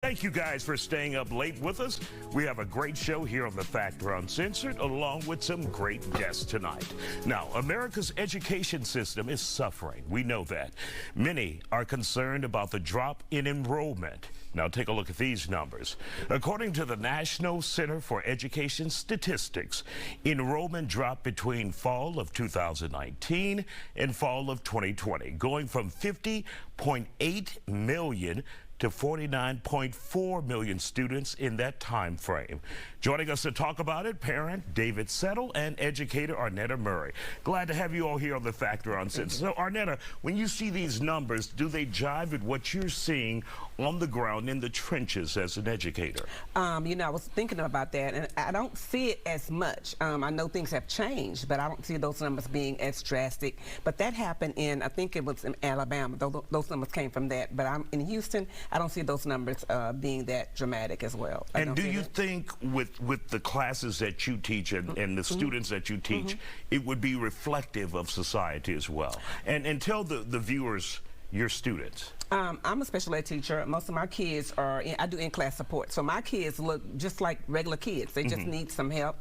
Thank you guys for staying up late with us. We have a great show here on The Factor Uncensored, along with some great guests tonight. Now, America's education system is suffering. We know that. Many are concerned about the drop in enrollment. Now, take a look at these numbers. According to the National Center for Education Statistics, enrollment dropped between fall of 2019 and fall of 2020, going from 50.8 million to 49.4 million students in that time frame. Joining us to talk about it, parent David Settle and educator Arnetta Murray. Glad to have you all here on The Factor Uncensored. So Arnetta, when you see these numbers, do they jive with what you're seeing on the ground in the trenches as an educator? You know, I was thinking about that, and I don't see it as much. I know things have changed, but I don't see those numbers being as drastic. But that happened in, I think it was in Alabama. Those numbers came from that. But I'm in Houston. I don't see those numbers being that dramatic as well. And do you think with the classes that you teach and the students that you teach, it would be reflective of society as well? And tell the viewers your students. I'm a special ed teacher. Most of my kids are, I do in-class support. So my kids look just like regular kids. They just need some help.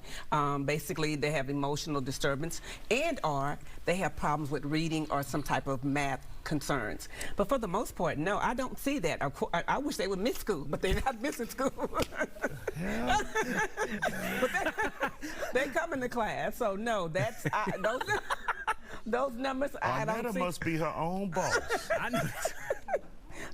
Basically, they have emotional disturbance or they have problems with reading or some type of math concerns. But for the most part, no, I don't see that. I wish they would miss school, but they're not missing school. But they come into class, so no, that's those numbers I don't see. Must be her own boss.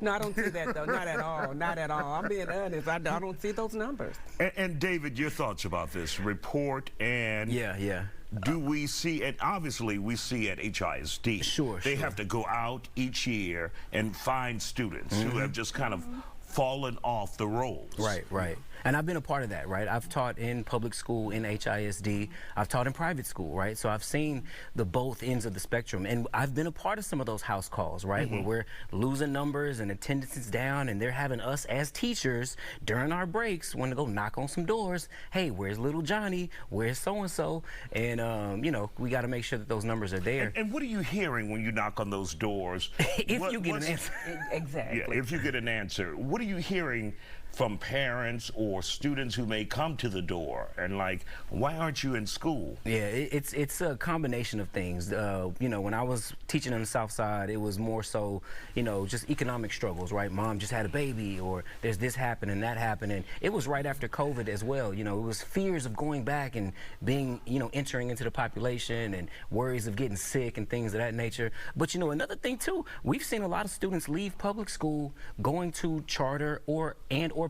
No, I don't see that, though. Not at all. Not at all. I'm being honest. I don't see those numbers. And David, your thoughts about this report and... Yeah. Do we see, and obviously we see at HISD, they have to go out each year and find students who have just kind of fallen off the rolls. Right. And I've been a part of that, right? I've taught in public school, in HISD. I've taught in private school, right? So I've seen the both ends of the spectrum. And I've been a part of some of those house calls, right? Where we're losing numbers and attendance is down, and they're having us as teachers during our breaks want to go knock on some doors. Hey, where's little Johnny? Where's so-and-so? And, you know, we got to make sure that those numbers are there. And what are you hearing when you knock on those doors? If you get an answer. Exactly. Yeah, if you get an answer. What are you hearing from parents or students who may come to the door and like, why aren't you in school? Yeah, it's a combination of things. You know, when I was teaching on the South Side, it was more so, you know, just economic struggles, right? Mom just had a baby, or there's this happening, that happening. It was right after COVID as well. You know, it was fears of going back and being, you know, entering into the population and worries of getting sick and things of that nature. But, you know, another thing too, we've seen a lot of students leave public school going to charter or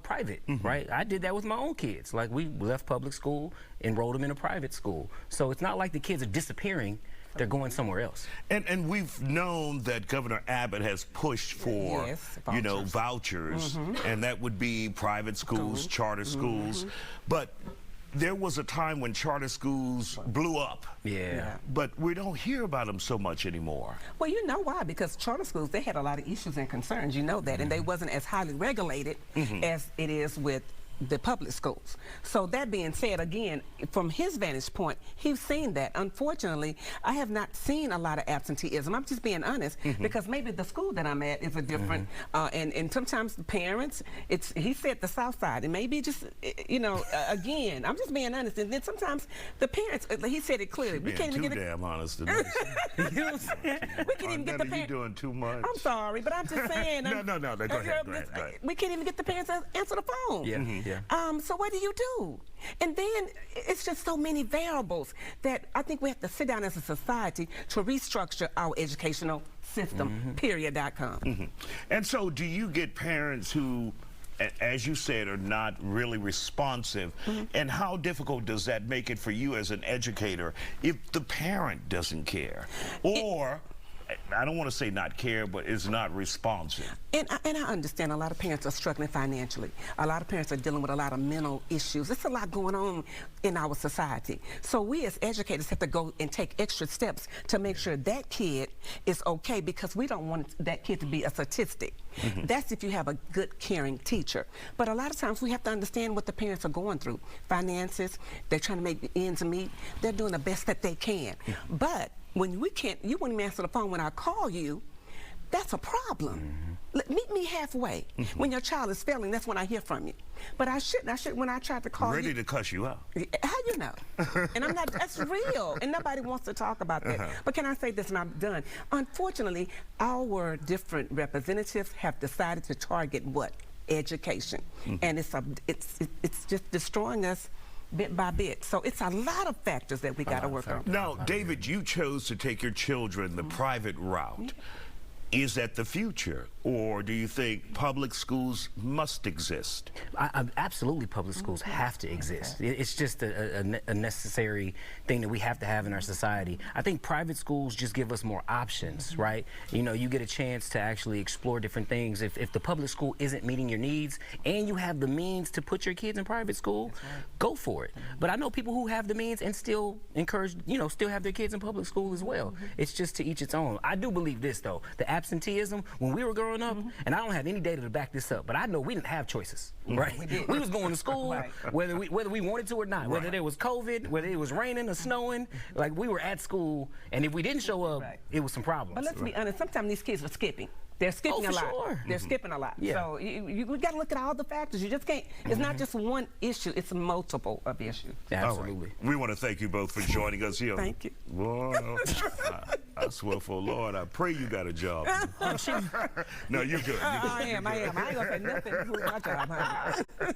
private, right? I did that with my own kids. Like, we left public school, enrolled them in a private school. So it's not like the kids are disappearing. They're going somewhere else. And we've known that Governor Abbott has pushed for, you know, vouchers, and that would be private schools, charter schools. But there was a time when charter schools blew up. Yeah. But we don't hear about them so much anymore. Well, you know why? Because charter schools, they had a lot of issues and concerns, you know that, and they wasn't as highly regulated as it is with the public schools. So that being said, again, from his vantage point, he's seen that. Unfortunately, I have not seen a lot of absenteeism. I'm just being honest, because maybe the school that I'm at is a different, and sometimes the parents, he said the South Side, and maybe just, you know, again, I'm just being honest, and then sometimes the parents, he said it clearly. We can't even get damn honest today. We can't even get the parents. You're doing too much. I'm sorry, but I'm just saying. No, go ahead. We can't even get the parents to answer the phone. So what do you do? And then it's just so many variables that I think we have to sit down as a society to restructure our educational system, period.com. And so do you get parents who, as you said, are not really responsive? And how difficult does that make it for you as an educator if the parent doesn't care? Or I don't want to say not care, but is not responsive. And I understand a lot of parents are struggling financially. A lot of parents are dealing with a lot of mental issues. There's a lot going on in our society. So we as educators have to go and take extra steps to make sure that kid is okay, because we don't want that kid to be a statistic. That's if you have a good, caring teacher. But a lot of times we have to understand what the parents are going through. Finances, they're trying to make ends meet. They're doing the best that they can. But when we can't, you wouldn't answer the phone when I call you, that's a problem. Meet me halfway. When your child is failing, that's when I hear from you. But I shouldn't when I tried to call Ready you. to cuss you out. How you know? And I'm not, that's real. And nobody wants to talk about that. But can I say this and I'm done? Unfortunately, our different representatives have decided to target what? Education. And it's just destroying us bit by bit. So it's a lot of factors that we got to work on. Now, David, you chose to take your children the private route. Is that the future, or do you think public schools must exist? Absolutely, public schools have to exist. It's just a necessary thing that we have to have in our society. I think private schools just give us more options, right? You know, you get a chance to actually explore different things. If the public school isn't meeting your needs and you have the means to put your kids in private school, go for it. But I know people who have the means and still encourage, you know, still have their kids in public school as well. It's just to each its own. I do believe this, though. The absenteeism, when we were growing up, and I don't have any data to back this up, but I know we didn't have choices, right? We was going to school whether we wanted to or not, whether there was COVID, whether it was raining or snowing, like we were at school, and if we didn't show up, it was some problems. But let's be honest, sometimes these kids are skipping. They're skipping a lot. Sure. They're skipping a lot. Yeah. So we got to look at all the factors. You just can't, it's not just one issue, it's multiple of issues. Absolutely. All right. We want to thank you both for joining us here. Thank you. Well, I swear for Lord, I pray you got a job. No, you're good. I am. I ain't going to say nothing to my job, honey.